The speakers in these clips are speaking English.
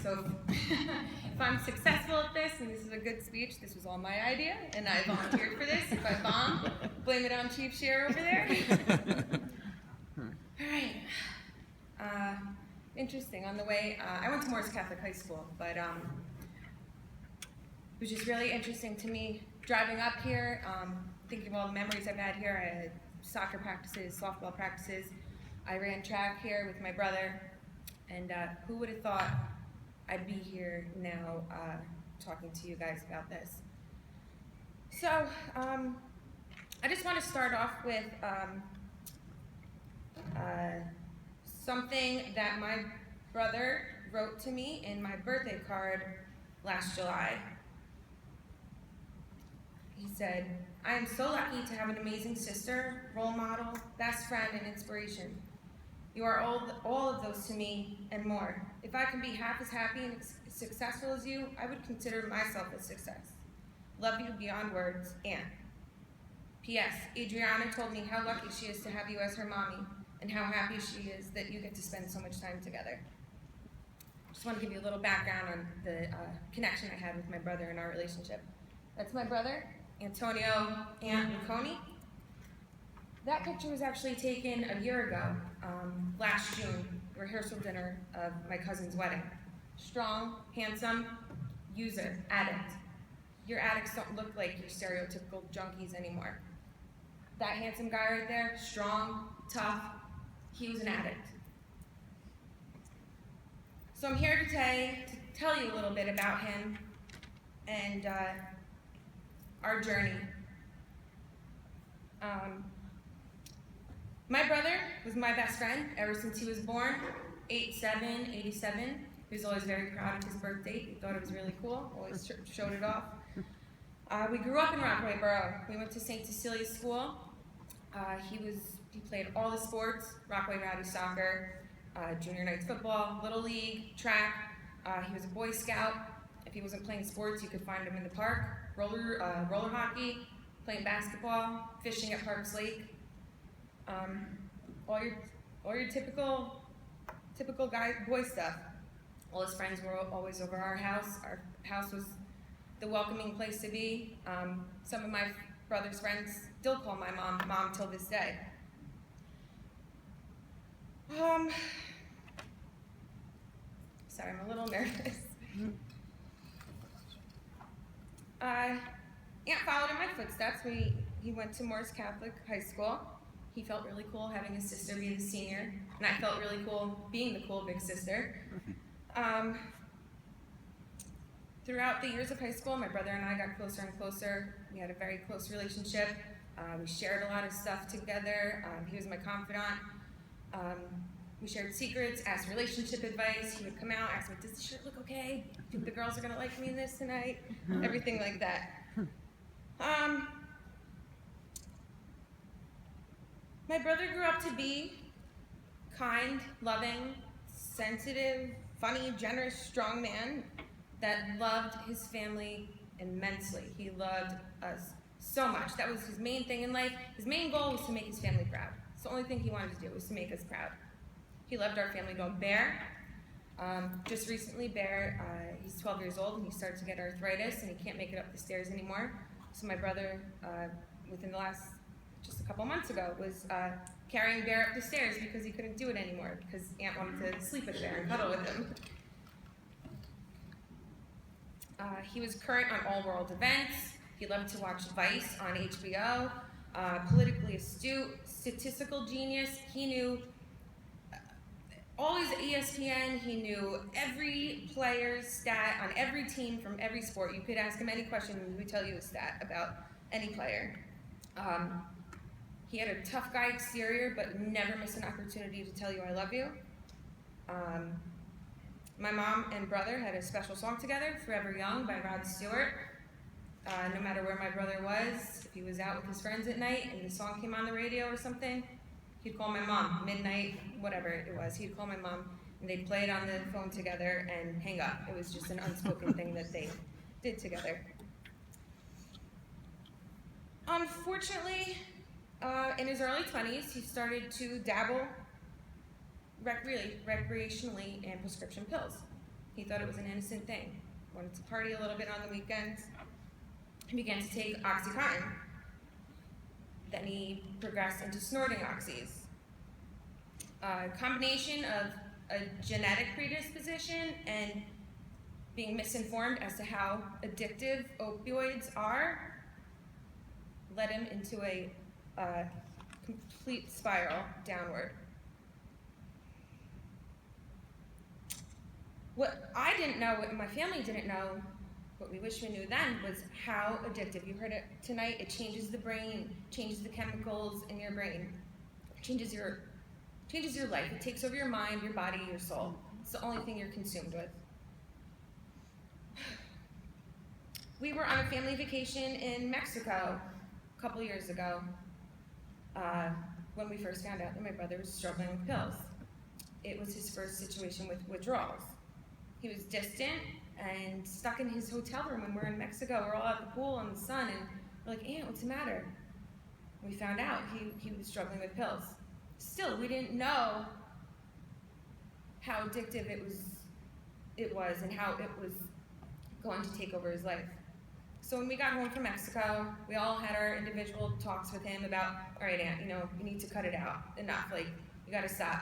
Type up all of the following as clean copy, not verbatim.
So if I'm successful at this, and this is a good speech, this was all my idea, and I volunteered for this. If I bomb, blame it on Chief Scheer over there. All right. Interesting. On the way, I went to Morris Catholic High School, but it was just really interesting to me driving up here, thinking of all the memories I've had here. I had soccer practices, softball practices. I ran track here with my brother, and who would have thought I'd be here now talking to you guys about this. So I just want to start off with something that my brother wrote to me in my birthday card last July. He said, "I am so lucky to have an amazing sister, role model, best friend, and inspiration. You are all of those to me and more. If I can be half as happy and successful as you, I would consider myself a success. Love you beyond words, Anne. P.S. Adriana told me how lucky she is to have you as her mommy and how happy she is that you get to spend so much time together." Just want to give you a little background on the connection I had with my brother and our relationship. That's my brother, Antonio, Aunt Luconi. That picture was actually taken a year ago, last June, rehearsal dinner of my cousin's wedding. Strong, handsome, user, addict. Your addicts don't look like your stereotypical junkies anymore. That handsome guy right there, strong, tough, he was an addict. So I'm here today to tell you a little bit about him and our journey. My brother was my best friend ever since he was born, 87. He was always very proud of his birth date. He thought it was really cool, always showed it off. We grew up in Rockaway Borough. We went to St. Cecilia's School. He played all the sports, Rockaway Rowdy soccer, junior nights football, little league, track. He was a Boy Scout. If he wasn't playing sports, you could find him in the park, roller hockey, playing basketball, fishing at Parks Lake. All your typical boy stuff. All his friends were always over our house. Our house was the welcoming place to be. Some of my brother's friends still call my mom till this day. Sorry, I'm a little nervous. Aunt followed in my footsteps. He went to Morris Catholic High School. He felt really cool having his sister be the senior, and I felt really cool being the cool big sister. Throughout the years of high school, my brother and I got closer and closer. We had a very close relationship. We shared a lot of stuff together. He was my confidant. We shared secrets, asked relationship advice. He would come out, ask me, "Does the shirt look okay? Think the girls are gonna like me in this tonight?" Everything like that. My brother grew up to be kind, loving, sensitive, funny, generous, strong man that loved his family immensely. He loved us so much. That was his main thing in life. His main goal was to make his family proud. It's the only thing he wanted to do, was to make us proud. He loved our family dog, Bear. Just recently, Bear, he's 12 years old, and he started to get arthritis, and he can't make it up the stairs anymore. So my brother, within the last, just a couple months ago, was carrying Bear up the stairs because he couldn't do it anymore, because Aunt wanted to sleep with Bear and cuddle with him. He was current on all world events. He loved to watch Vice on HBO. Politically astute, statistical genius. He knew always ESPN. He knew every player's stat on every team from every sport. You could ask him any question and he would tell you a stat about any player. He had a tough guy exterior, but never missed an opportunity to tell you I love you. My mom and brother had a special song together, Forever Young by Rod Stewart. No matter where my brother was, if he was out with his friends at night and the song came on the radio or something, he'd call my mom, midnight, whatever it was. He'd call my mom, and they'd play it on the phone together and hang up. It was just an unspoken thing that they did together. Unfortunately, in his early 20s, he started to dabble recreationally in prescription pills. He thought it was an innocent thing. Wanted to party a little bit on the weekends. He began to take OxyContin. Then he progressed into snorting oxys. A combination of a genetic predisposition and being misinformed as to how addictive opioids are led him into a complete spiral downward. What I didn't know, what my family didn't know, what we wish we knew then, was how addictive. You heard it tonight. It changes the brain, changes the chemicals in your brain, changes your life. It takes over your mind, your body, your soul. It's the only thing you're consumed with. We were on a family vacation in Mexico a couple years ago when we first found out that my brother was struggling with pills. It was his first situation with withdrawals. He was distant and stuck in his hotel room when we're in Mexico. We're all at the pool in the sun, and we're like, Aunt, what's the matter? We found out he was struggling with pills. Still, we didn't know how addictive it was and how it was going to take over his life. So when we got home from Mexico, we all had our individual talks with him about, all right, Aunt, you need to cut it out. Enough, you gotta stop.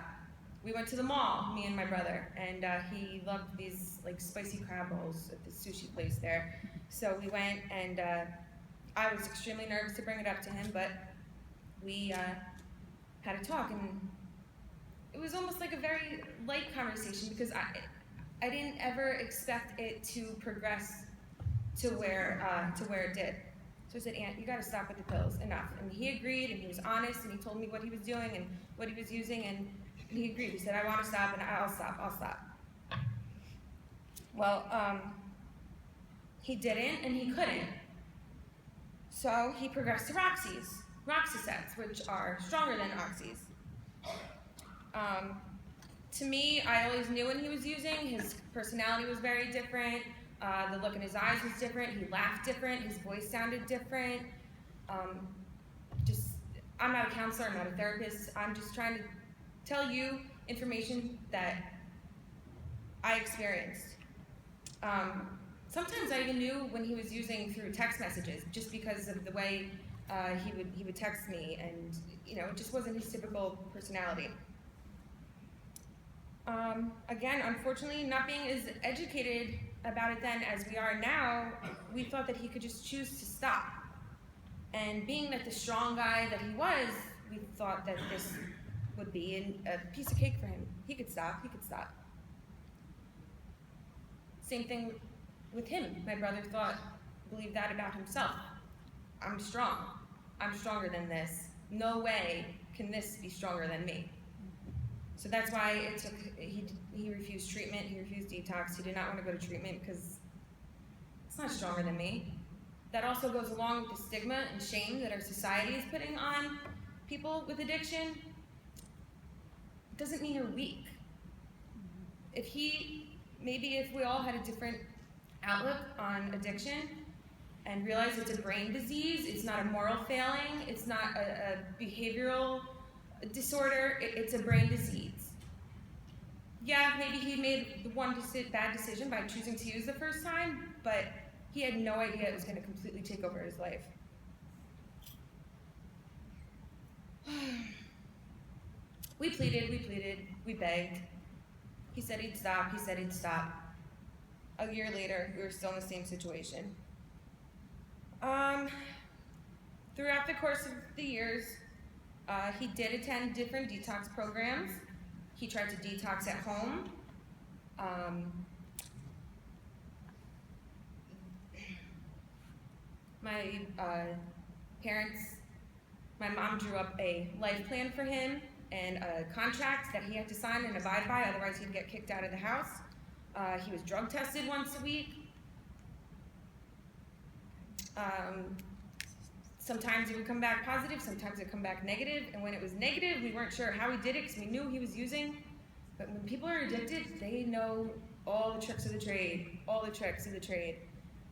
We went to the mall, me and my brother, and he loved these spicy crab rolls at the sushi place there. So we went, and I was extremely nervous to bring it up to him, but we had a talk, and it was almost like a very light conversation because I didn't ever expect it to progress to where it did. So I said, Aunt, you gotta stop with the pills, enough. And he agreed, and he was honest, and he told me what he was doing and what he was using, and he agreed. He said, I want to stop, and I'll stop. Well, he didn't, and he couldn't. So he progressed to Roxysets, which are stronger than Oxys. To me, I always knew when he was using. His personality was very different. The look in his eyes was different. He laughed different. His voice sounded different. I'm not a counselor. I'm not a therapist. I'm just trying to tell you information that I experienced. Sometimes I even knew when he was using through text messages, just because of the way he would text me, and it just wasn't his typical personality. Again, unfortunately, not being as educated about it then as we are now, we thought that he could just choose to stop. And being that the strong guy that he was, we thought that this would be a piece of cake for him. He could stop. Same thing with him. My brother believed that about himself. I'm strong. I'm stronger than this. No way can this be stronger than me. So that's why he refused treatment, he refused detox. He did not want to go to treatment because it's not stronger than me. That also goes along with the stigma and shame that our society is putting on people with addiction. It doesn't mean you're weak. If we all had a different outlook on addiction and realized it's a brain disease, it's not a moral failing, it's not a behavioral disorder, it's a brain disease. Yeah, maybe he made one bad decision by choosing to use the first time, but he had no idea it was going to completely take over his life. We pleaded, we begged. He said he'd stop. A year later, we were still in the same situation. Throughout the course of the years, he did attend different detox programs. He tried to detox at home. My mom drew up a life plan for him and a contract that he had to sign and abide by, otherwise he'd get kicked out of the house. He was drug tested once a week. Sometimes it would come back positive, sometimes it would come back negative, and when it was negative, we weren't sure how he did it because we knew he was using. But when people are addicted, they know all the tricks of the trade,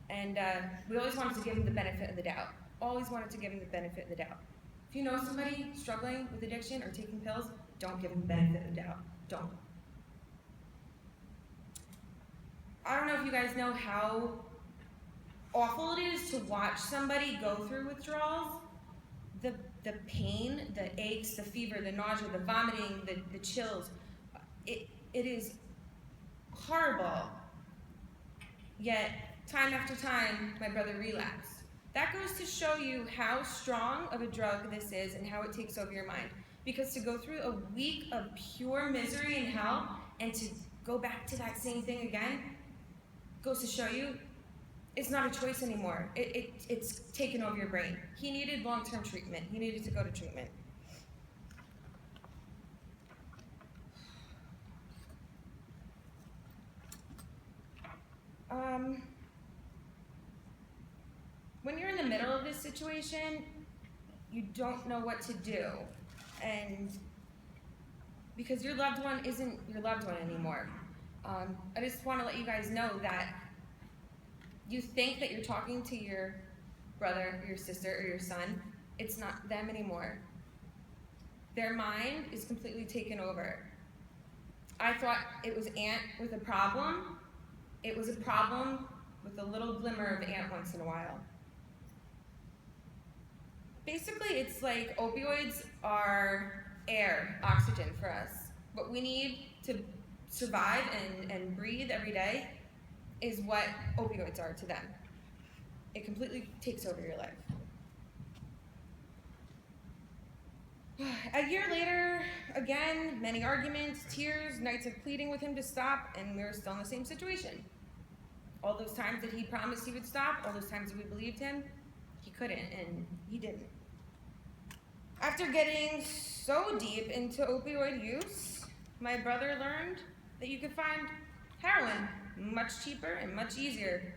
And we always wanted to give him the benefit of the doubt. If you know somebody struggling with addiction or taking pills, don't give them the benefit of the doubt. Don't. I don't know if you guys know how awful it is to watch somebody go through withdrawals. The pain, the aches, the fever, the nausea, the vomiting, the chills. It is horrible. Yet, time after time, my brother relapsed. That goes to show you how strong of a drug this is and how it takes over your mind. Because to go through a week of pure misery and hell and to go back to that same thing again goes to show you it's not a choice anymore. It's taken over your brain. He needed long-term treatment. He needed to go to treatment. When you're in the middle of this situation, you don't know what to do. And because your loved one isn't your loved one anymore. I just want to let you guys know that you think that you're talking to your brother, or your sister, or your son. It's not them anymore. Their mind is completely taken over. I thought it was Aunt with a problem. It was a problem with a little glimmer of Aunt once in a while. Basically, it's like opioids are air, oxygen for us. What we need to survive and breathe every day is what opioids are to them. It completely takes over your life. A year later, again, many arguments, tears, nights of pleading with him to stop, and we were still in the same situation. All those times that he promised he would stop, all those times that we believed him, he couldn't, and he didn't. After getting so deep into opioid use, my brother learned that you could find heroin much cheaper and much easier,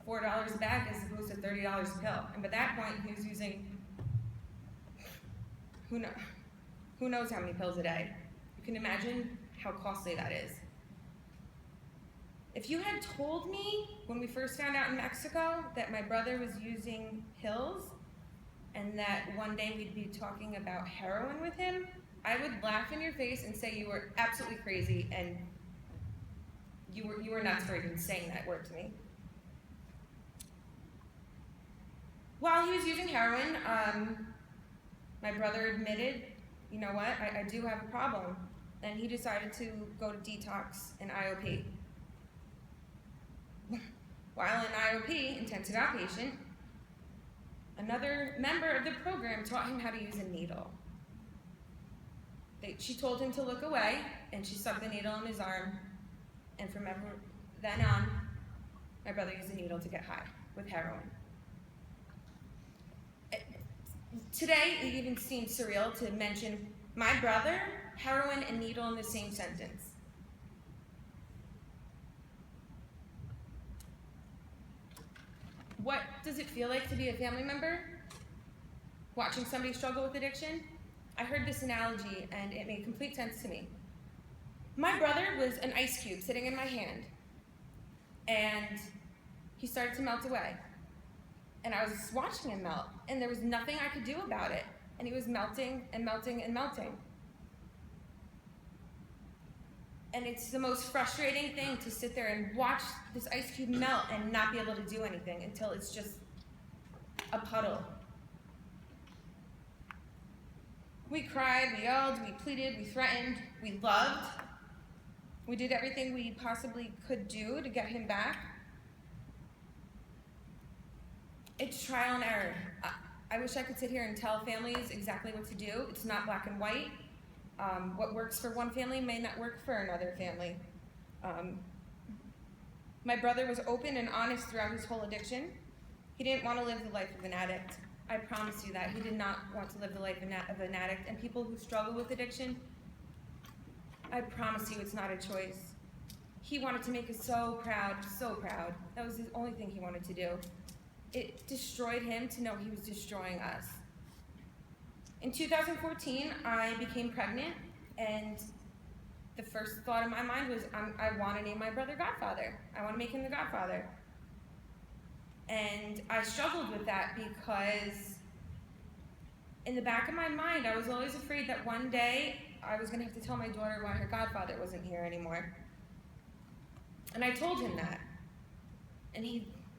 $4 a bag as opposed to $30 a pill. And by that point, he was using who knows how many pills a day. You can imagine how costly that is. If you had told me when we first found out in Mexico that my brother was using pills and that one day we'd be talking about heroin with him, I would laugh in your face and say you were absolutely crazy and you were nuts for even saying that word to me. While he was using heroin, my brother admitted, you know what, I do have a problem. And he decided to go to detox and IOP. While in IOP, intensive outpatient, another member of the program taught him how to use a needle. She told him to look away, and she stuck the needle in his arm, and from then on, my brother used a needle to get high with heroin. Today, it even seems surreal to mention my brother, heroin, and needle in the same sentence. What does it feel like to be a family member? Watching somebody struggle with addiction? I heard this analogy and it made complete sense to me. My brother was an ice cube sitting in my hand, and he started to melt away. And I was watching him melt, and there was nothing I could do about it. And he was melting and melting and melting. And it's the most frustrating thing to sit there and watch this ice cube melt and not be able to do anything until it's just a puddle. We cried, we yelled, we pleaded, we threatened, we loved. We did everything we possibly could do to get him back. It's trial and error. I wish I could sit here and tell families exactly what to do. It's not black and white. What works for one family may not work for another family. My brother was open and honest throughout his whole addiction. He didn't want to live the life of an addict. I promise you that. He did not want to live the life of an addict. And people who struggle with addiction, I promise you it's not a choice. He wanted to make us so proud, so proud. That was the only thing he wanted to do. It destroyed him to know he was destroying us. In 2014, I became pregnant, and the first thought in my mind was, I want to name my brother Godfather. I want to make him the Godfather. And I struggled with that because in the back of my mind, I was always afraid that one day I was going to have to tell my daughter why her godfather wasn't here anymore. And I told him that. And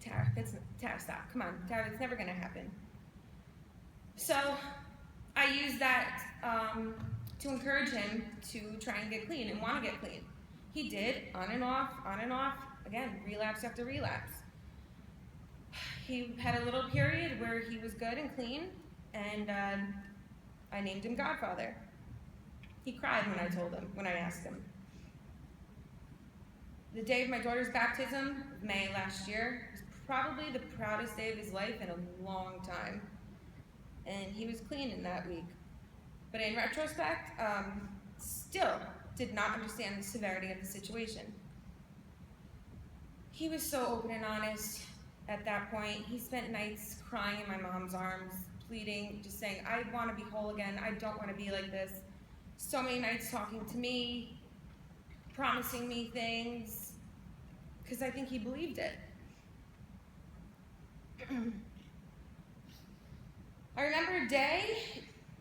Tara, stop. Come on, Tara, it's never gonna happen. So I used that to encourage him to try and get clean and want to get clean. He did, on and off, again, relapse after relapse. He had a little period where he was good and clean, and I named him Godfather. He cried when I asked him. The day of my daughter's baptism, May last year, was probably the proudest day of his life in a long time. And he was clean in that week. But in retrospect, still did not understand the severity of the situation. He was so open and honest at that point. He spent nights crying in my mom's arms, pleading, just saying, I want to be whole again, I don't want to be like this. So many nights talking to me, promising me things, because I think he believed it. I remember a day,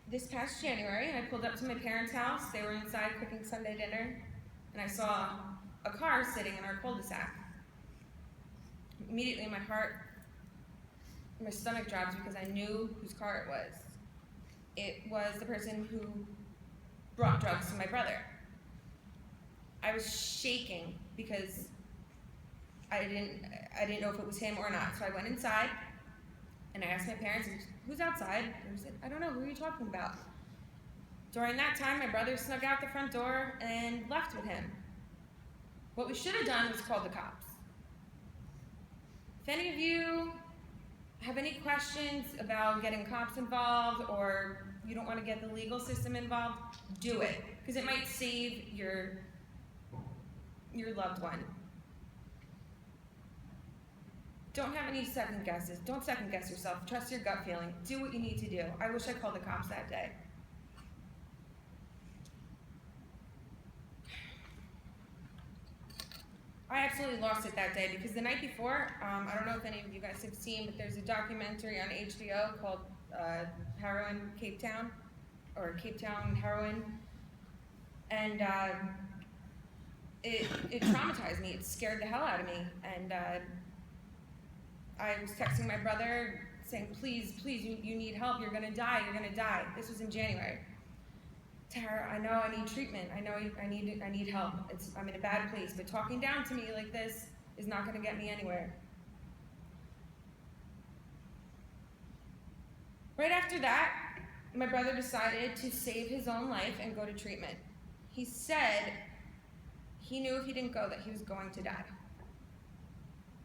this past January, and I pulled up to my parents' house. They were inside cooking Sunday dinner, and I saw a car sitting in our cul-de-sac. Immediately my stomach dropped because I knew whose car it was. It was the person who brought drugs to my brother. I was shaking because I didn't know if it was him or not. So I went inside and I asked my parents, who's outside? And they said, I don't know, who are you talking about? During that time, my brother snuck out the front door and left with him. What we should have done was call the cops. If any of you have any questions about getting cops involved, or you don't want to get the legal system involved, do it, because it might save your loved one. Don't have any second guesses. Don't second guess yourself. Trust your gut feeling. Do what you need to do. I wish I called the cops that day. I absolutely lost it that day because the night before, I don't know if any of you guys have seen, but there's a documentary on HBO called Heroin Cape Town, or Cape Town Heroin, and it traumatized me. It scared the hell out of me, and I was texting my brother saying, please, you need help, you're gonna die. This was in January. Tara, I know I need treatment. I know I need help. I'm in a bad place, but talking down to me like this is not gonna get me anywhere. Right after that, my brother decided to save his own life and go to treatment. He said he knew if he didn't go that he was going to die.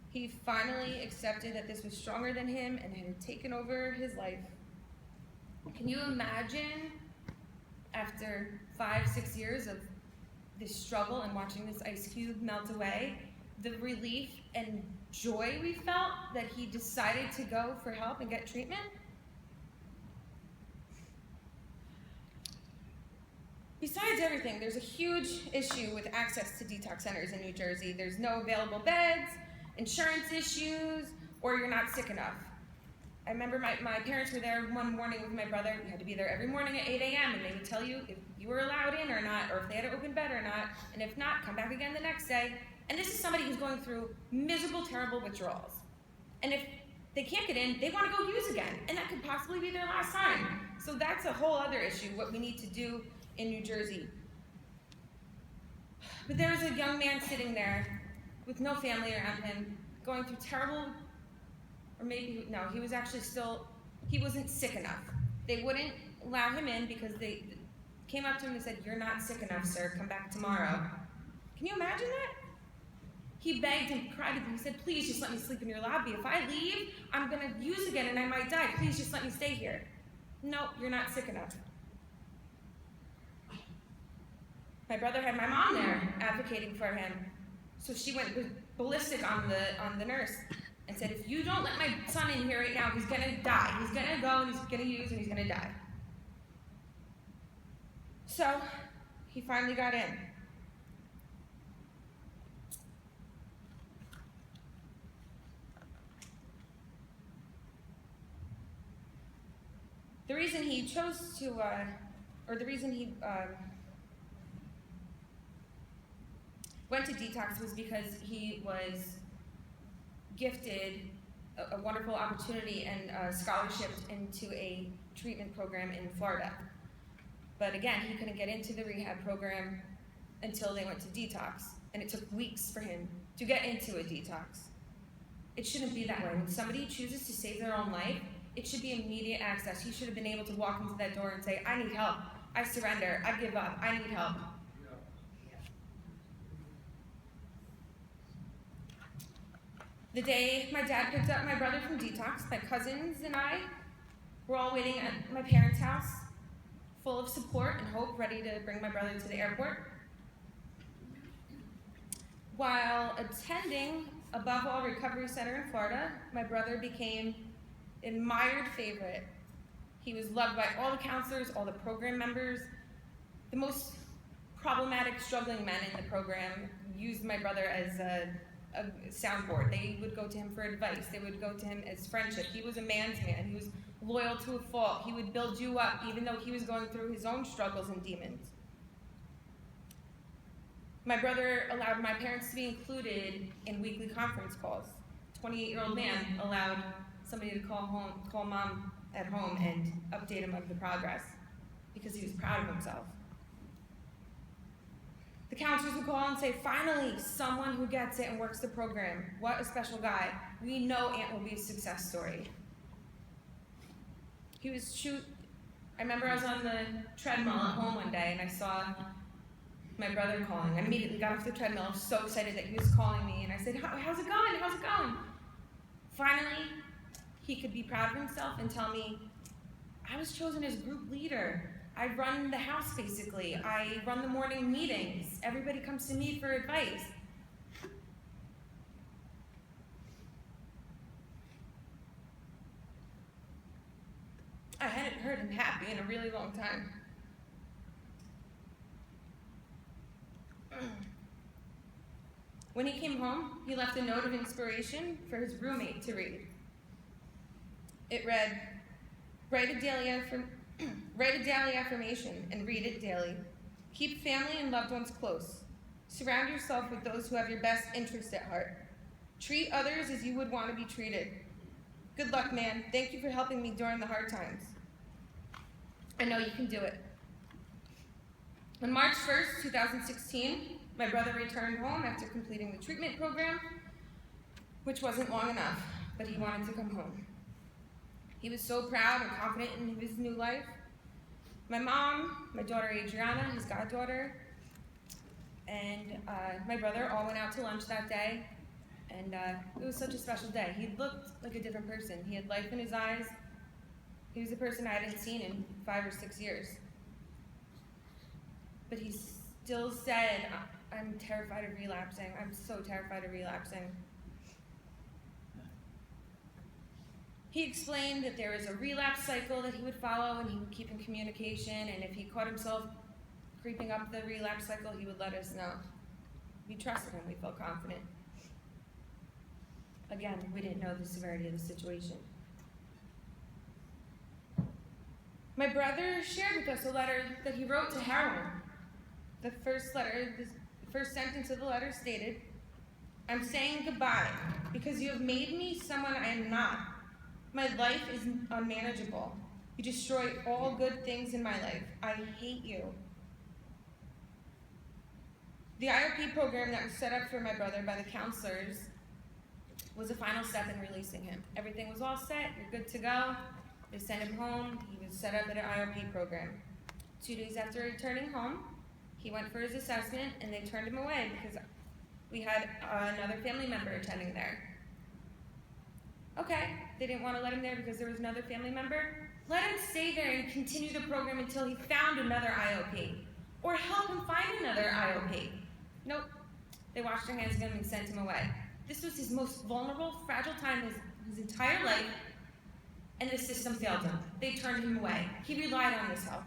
He finally accepted that this was stronger than him and had taken over his life. Can you imagine, after 5-6 years of this struggle and watching this ice cube melt away, the relief and joy we felt that he decided to go for help and get treatment? Besides everything, there's a huge issue with access to detox centers in New Jersey. There's no available beds, insurance issues, or you're not sick enough. I remember my parents were there one morning with my brother. We had to be there every morning at 8 a.m. and they would tell you if you were allowed in or not, or if they had an open bed or not, and if not, come back again the next day. And this is somebody who's going through miserable, terrible withdrawals. And if they can't get in, they want to go use again, and that could possibly be their last time. So that's a whole other issue, what we need to do in New Jersey. But there was a young man sitting there with no family around him, going through terrible, or maybe, no, he was actually still, he wasn't sick enough. They wouldn't allow him in because they came up to him and said, you're not sick enough, sir, come back tomorrow. Can you imagine that? He begged and cried and he said, please just let me sleep in your lobby. If I leave, I'm gonna use again and I might die. Please just let me stay here. No, you're not sick enough. My brother had my mom there advocating for him. So she went ballistic on the nurse and said, if you don't let my son in here right now, he's gonna die. He's gonna go and he's gonna use and he's gonna die. So he finally got in. The reason he chose to, or the reason he went to detox was because he was gifted a wonderful opportunity and a scholarship into a treatment program in Florida. But again, he couldn't get into the rehab program until they went to detox, and it took weeks for him to get into a detox. It shouldn't be that way. When somebody chooses to save their own life, it should be immediate access. He should have been able to walk into that door and say, I need help, I surrender, I give up, I need help. The day my dad picked up my brother from detox, my cousins and I were all waiting at my parents' house, full of support and hope, ready to bring my brother to the airport. While attending Above All Recovery Center in Florida, my brother became an admired favorite. He was loved by all the counselors, all the program members. The most problematic, struggling men in the program used my brother as a soundboard. They would go to him for advice. They would go to him as friendship. He was a man's man. He was loyal to a fault. He would build you up even though he was going through his own struggles and demons. My brother allowed my parents to be included in weekly conference calls. 28-year-old man allowed somebody to call mom at home and update him of the progress because he was proud of himself. The counselors would call and say, finally, someone who gets it and works the program. What a special guy. We know Ant will be a success story. I remember I was on the treadmill at home one day and I saw my brother calling. I immediately got off the treadmill. I was so excited that he was calling me and I said, how's it going? How's it going? Finally, he could be proud of himself and tell me, I was chosen as group leader. I run the house, basically. I run the morning meetings. Everybody comes to me for advice. I hadn't heard him happy in a really long time. When he came home, he left a note of inspiration for his roommate to read. It read, write a daily affirmation and read it daily. Keep family and loved ones close. Surround yourself with those who have your best interest at heart. Treat others as you would want to be treated. Good luck, man. Thank you for helping me during the hard times. I know you can do it. On March 1st, 2016, my brother returned home after completing the treatment program, which wasn't long enough, but he wanted to come home. He was so proud and confident in his new life. My mom, my daughter Adriana, his goddaughter, and my brother all went out to lunch that day, and it was such a special day. He looked like a different person. He had life in his eyes. He was a person I hadn't seen in 5 or 6 years. But he still said, I'm terrified of relapsing. I'm so terrified of relapsing. He explained that there was a relapse cycle that he would follow and he would keep in communication, and if he caught himself creeping up the relapse cycle, he would let us know. We trusted him, we felt confident. Again, we didn't know the severity of the situation. My brother shared with us a letter that he wrote to heroin. The first sentence of the letter stated, I'm saying goodbye because you have made me someone I am not. My life is unmanageable. You destroy all good things in my life. I hate you. The IOP program that was set up for my brother by the counselors was the final step in releasing him. Everything was all set, you're good to go. They sent him home, he was set up at an IOP program. 2 days after returning home, he went for his assessment and they turned him away because we had another family member attending there. Okay, they didn't want to let him there because there was another family member. Let him stay there and continue the program until he found another IOP. Or help him find another IOP. Nope, they washed their hands of him and sent him away. This was his most vulnerable, fragile time of his entire life, and the system failed him. They turned him away. He relied on this help.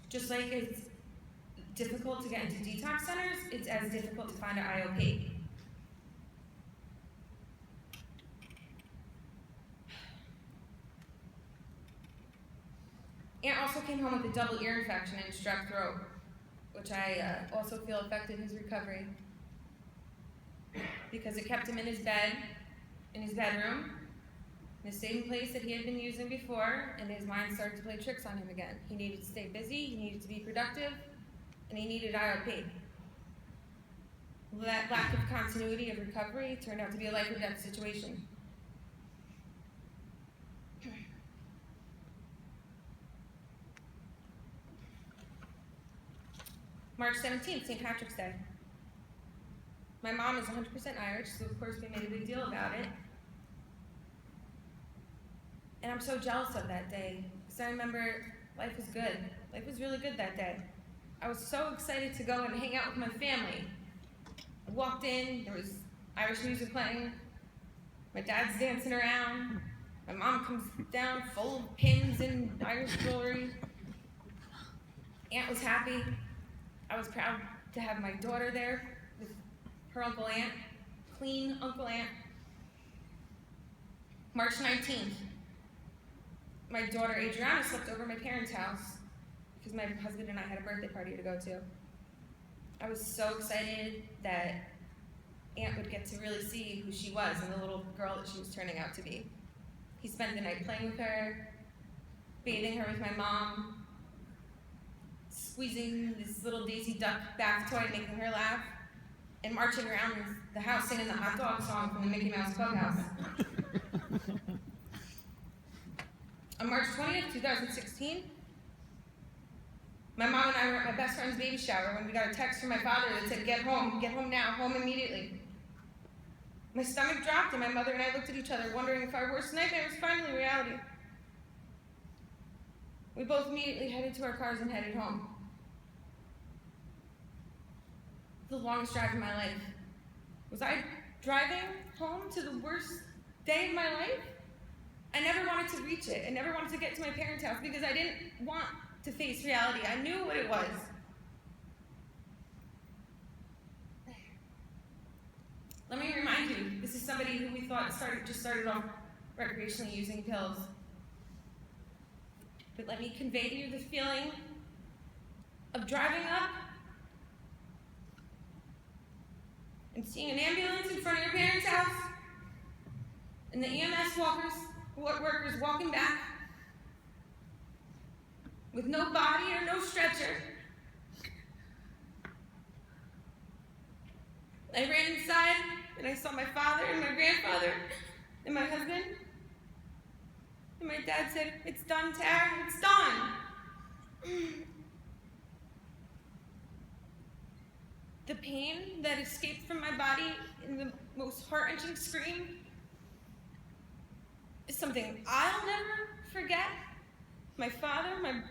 Just like it's difficult to get into detox centers, it's as difficult to find an IOP. Ant also came home with a double ear infection and strep throat, which I also feel affected his recovery. because it kept him in his bed, in his bedroom, in the same place that he had been using before, and his mind started to play tricks on him again. He needed to stay busy, he needed to be productive, and he needed IOP. That lack of continuity of recovery turned out to be a life or death situation. March 17th, St. Patrick's Day. My mom is 100% Irish, so of course we made a big deal about it. And I'm so jealous of that day, because I remember life was good. Life was really good that day. I was so excited to go and hang out with my family. I walked in, there was Irish music playing, my dad's dancing around, my mom comes down full of pins and Irish jewelry. Aunt was happy. I was proud to have my daughter there with her Uncle Aunt, clean Uncle Aunt. March 19th, my daughter Adriana slept over at my parents' house because my husband and I had a birthday party to go to. I was so excited that Aunt would get to really see who she was and the little girl that she was turning out to be. He spent the night playing with her, bathing her with my mom, squeezing this little Daisy Duck bath toy, making her laugh, and marching around the house singing the hot dog song from the Mickey Mouse Clubhouse. On March 20th, 2016, my mom and I were at my best friend's baby shower when we got a text from my father that said, get home now, home immediately. My stomach dropped and my mother and I looked at each other wondering if our worst nightmare was finally reality. We both immediately headed to our cars and headed home. The longest drive of my life. Was I driving home to the worst day of my life? I never wanted to reach it. I never wanted to get to my parents' house because I didn't want to face reality. I knew what it was. Let me remind you, this is somebody who we thought just started off recreationally using pills. But let me convey to you the feeling of driving up and seeing an ambulance in front of your parents' house, and the EMS workers walking back with no body or no stretcher. I ran inside and I saw my father and my grandfather and my husband. And my dad said, "It's done, Tara, it's done." The pain that escaped from my body in the most heart-wrenching scream is something I'll never forget. My father, my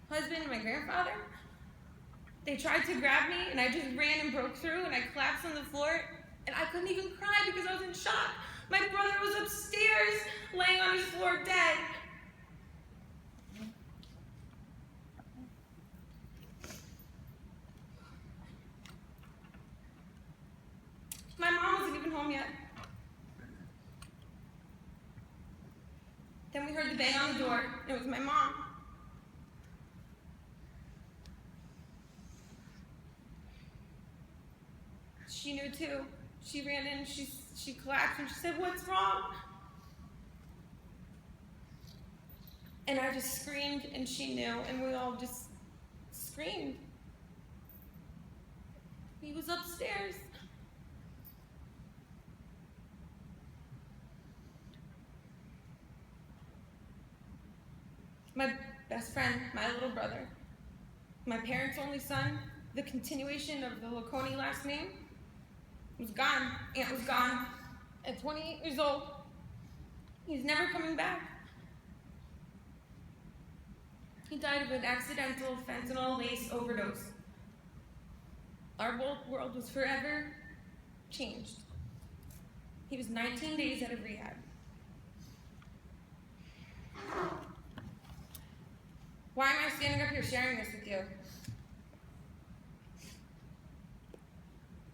husband, and my grandfather, they tried to grab me and I just ran and broke through and I collapsed on the floor and I couldn't even cry because I was in shock. My brother was upstairs laying on his floor dead. My mom wasn't even home yet. Then we heard the bang on the door, and it was my mom. She knew too. She ran in, she collapsed, and she said, "What's wrong?" And I just screamed, and she knew, and we all just screamed. He was upstairs. My best friend, my little brother, my parents' only son, the continuation of the Luconi last name, was gone. Aunt was gone at 28 years old. He's never coming back. He died of an accidental fentanyl-laced overdose. Our world was forever changed. He was 19 days out of rehab. Why am I standing up here sharing this with you?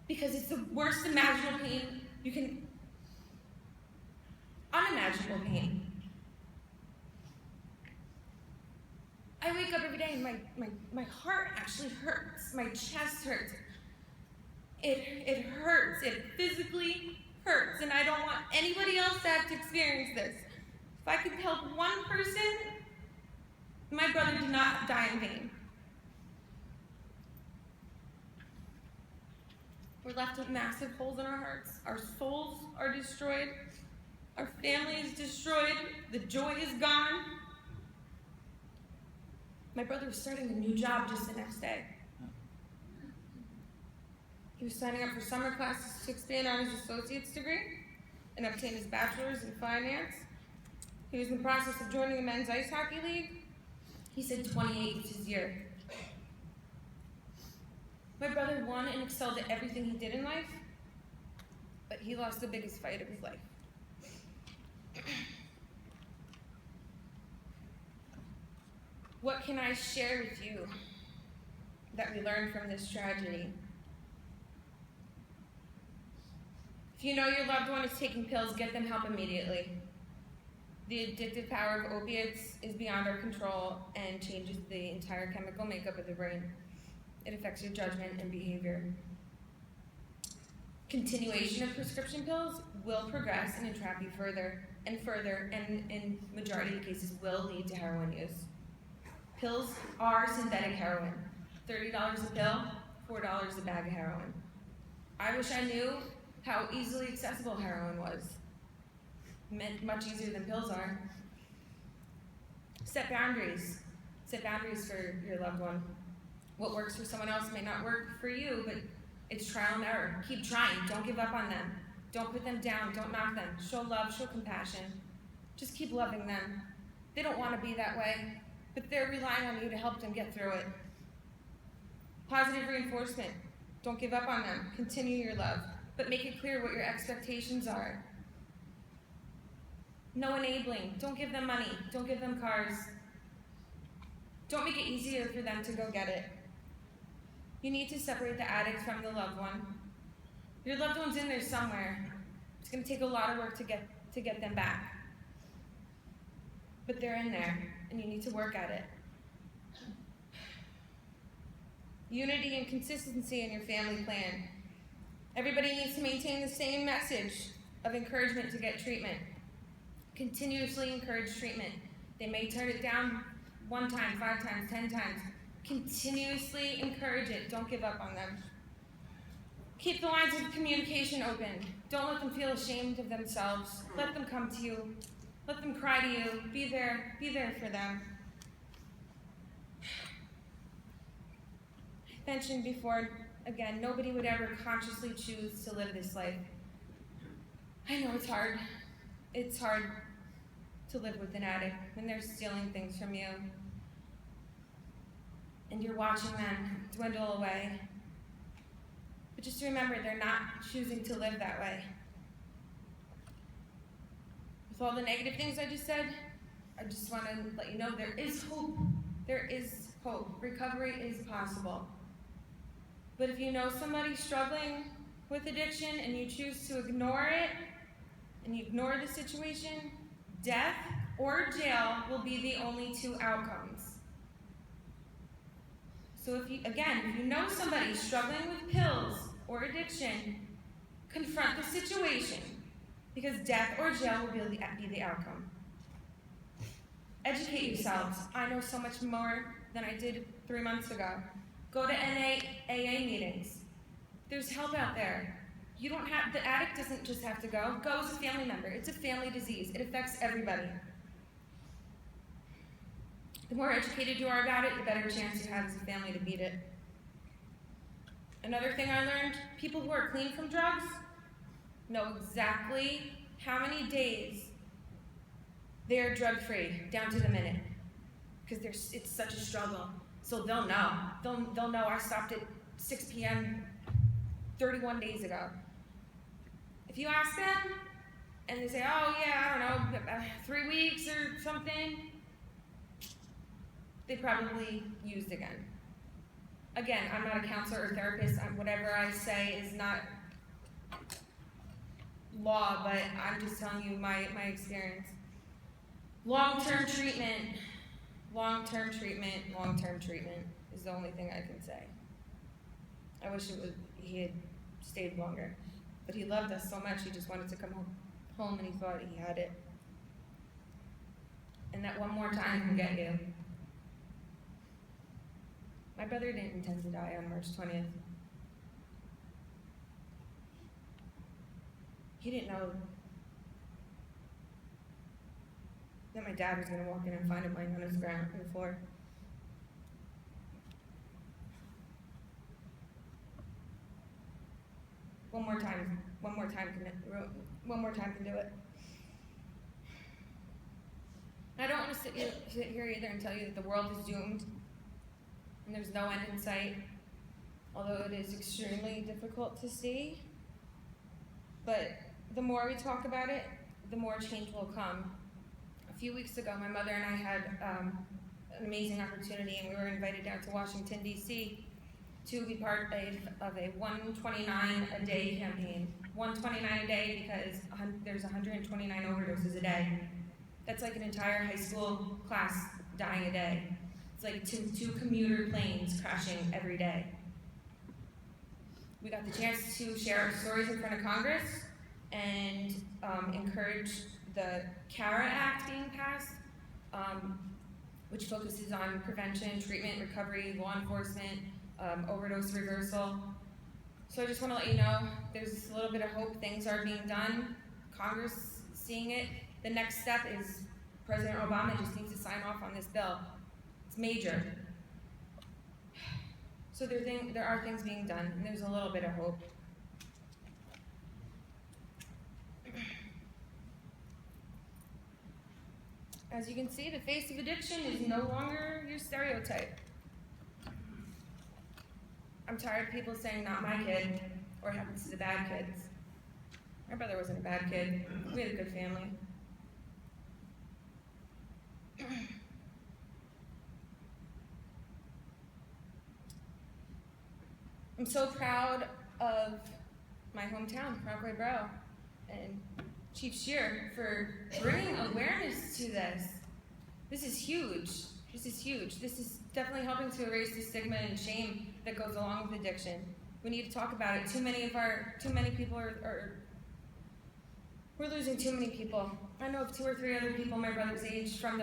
Because it's the worst imaginable pain you can, unimaginable pain. I wake up every day and my heart actually hurts, my chest hurts. It hurts. It physically hurts. And I don't want anybody else to have to experience this. If I could help one person, my brother did not die in vain. We're left with massive holes in our hearts. Our souls are destroyed. Our family is destroyed. The joy is gone. My brother was starting a new job just the next day. He was signing up for summer classes to expand on his associate's degree and obtain his bachelor's in finance. He was in the process of joining the men's ice hockey league. He said 28 was his year. My brother won and excelled at everything he did in life, but he lost the biggest fight of his life. What can I share with you that we learned from this tragedy? If you know your loved one is taking pills, get them help immediately. The addictive power of opiates is beyond our control and changes the entire chemical makeup of the brain. It affects your judgment and behavior. Continuation of prescription pills will progress and entrap you further and further, and in majority of cases will lead to heroin use. Pills are synthetic heroin. $30 a pill, $4 a bag of heroin. I wish I knew how easily accessible heroin was. Much easier than pills are. Set boundaries. Set boundaries for your loved one. What works for someone else may not work for you, but it's trial and error. Keep trying. Don't give up on them. Don't put them down. Don't knock them. Show love. Show compassion. Just keep loving them. They don't want to be that way, but they're relying on you to help them get through it. Positive reinforcement. Don't give up on them. Continue your love, but make it clear what your expectations are. No enabling. Don't give them money. Don't give them cars. Don't make it easier for them to go get it. You need to separate the addict from the loved one. Your loved one's in there somewhere. It's going to take a lot of work to get them back. But they're in there, and you need to work at it. Unity and consistency in your family plan. Everybody needs to maintain the same message of encouragement to get treatment. Continuously encourage treatment. They may turn it down 1 time, 5 times, 10 times. Continuously encourage it. Don't give up on them. Keep the lines of communication open. Don't let them feel ashamed of themselves. Let them come to you. Let them cry to you. Be there for them. I mentioned before, again, nobody would ever consciously choose to live this life. I know it's hard. It's hard to live with an addict when they're stealing things from you and you're watching them dwindle away. But just remember, they're not choosing to live that way. With all the negative things I just said, I just want to let you know there is hope. There is hope. Recovery is possible. But if you know somebody struggling with addiction and you choose to ignore it, and you ignore the situation, death or jail will be the only 2 outcomes. So if you know somebody struggling with pills or addiction, confront the situation, because death or jail will be the outcome. Educate yourselves. I know so much more than I did 3 months ago. Go to AA meetings. There's help out there. The addict doesn't just have to go. Go as a family member. It's a family disease. It affects everybody. The more educated you are about it, the better chance you have as a family to beat it. Another thing I learned, people who are clean from drugs know exactly how many days they are drug-free, down to the minute, because it's such a struggle. So they'll know. They'll know I stopped at 6 p.m. 31 days ago. If you ask them, and they say, oh yeah, I don't know, 3 weeks or something, they probably used again. Again, I'm not a counselor or therapist. Whatever I say is not law, but I'm just telling you my experience. Long-term treatment is the only thing I can say. I wish he had stayed longer. But he loved us so much, he just wanted to come home and he thought he had it. And that one more time can get you. My brother didn't intend to die on March 20th. He didn't know that my dad was going to walk in and find him lying on his ground on the floor. One more time can do it. I don't want to sit here either and tell you that the world is doomed and there's no end in sight, although it is extremely difficult to see. But the more we talk about it, the more change will come. A few weeks ago, my mother and I had an amazing opportunity, and we were invited down to Washington, D.C. to be part of a 129 a day campaign. 129 a day because there's 129 overdoses a day. That's like an entire high school class dying a day. It's like two commuter planes crashing every day. We got the chance to share our stories in front of Congress and encourage the CARA Act being passed, which focuses on prevention, treatment, recovery, law enforcement, overdose reversal. So I just want to let you know there's a little bit of hope. Things are being done. Congress is seeing it. The next step is President Obama just needs to sign off on this bill. It's major. So there are things being done, and there's a little bit of hope. As you can see, the face of addiction is no longer your stereotype. I'm tired of people saying, not my kid, or it happens to the bad kids. My brother wasn't a bad kid. We had a good family. I'm so proud of my hometown, Rockaway Borough, and Chief Shear for bringing awareness to this. This is huge. This is huge. This is definitely helping to erase the stigma and shame that goes along with addiction. We need to talk about it. Too many people we're losing too many people. I know of 2 or 3 other people my brother's age from the